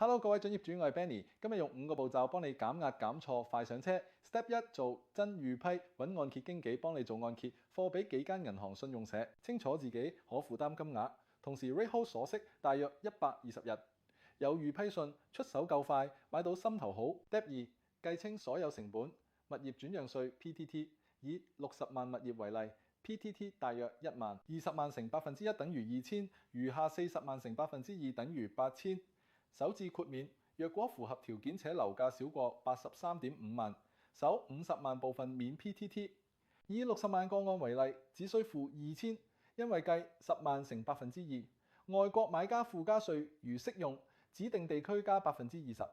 Hello，各位準業主，我係 Benny，今日用5個步驟幫你減壓減錯快上車。Step 1做真預批，揾按揭經紀幫你做按揭，貨俾幾間銀行信用社，清楚自己可負擔金額，同時 rate hold 鎖息大約120日，有預批信，出手夠快，買到心頭好。Step 2計清所有成本，物業轉讓稅 PTT， 以60萬物業為例。PTT 大約1萬，20萬乘1%等於2000，餘下40萬乘2%等於8000。首置豁免，若果符合條件且樓價少過83.5萬，首50萬部分免 PTT。以60萬個案為例，只需付2000，因為計10萬乘2%。外國買家附加稅如適用，指定地區加20%。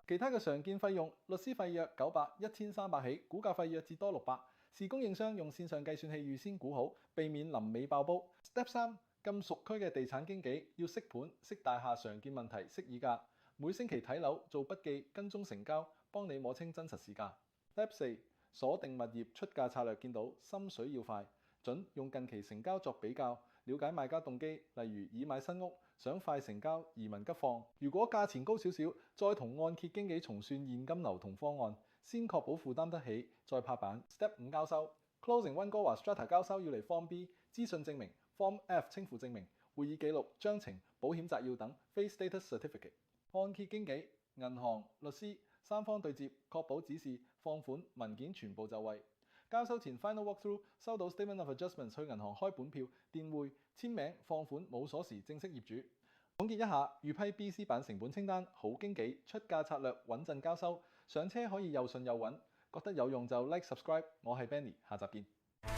其他嘅常見費用，律師費約900、1300起，估價費約至多600。視供應商用線上計算器預先估好，避免臨尾爆煲。Step 3咁熟區嘅地產經紀要識盤、識大廈常見問題、識議價。每星期睇樓做筆記，跟蹤成交，幫你摸清真實市價。Step 4鎖定物業出價策略，見到心水要快，準用近期成交作比較，了解賣家動機，例如已買新屋，想快成交，移民急放。如果價錢高少少，再同按揭經紀重算現金流同方案，先確保負擔得起，再拍板。Step 5交收 ，Closing 溫哥華 Strata 交收要嚟 Form B 資訊證明、Form F 清付證明、會議記錄、章程、保險摘要等非 Status Certificate。按揭經紀、銀行、律師三方對接，確保指示、放款文件全部就位。交收前 Final Walkthrough 收到 Statement of Adjustments 去銀行開本票、電匯、簽名、放款冇鎖匙正式業主。總結一下，預批 BC 版成本清單，好經紀出價策略穩陣交收，上車可以又順又穩。覺得有用就 Like Subscribe，我係 Benny，下集見。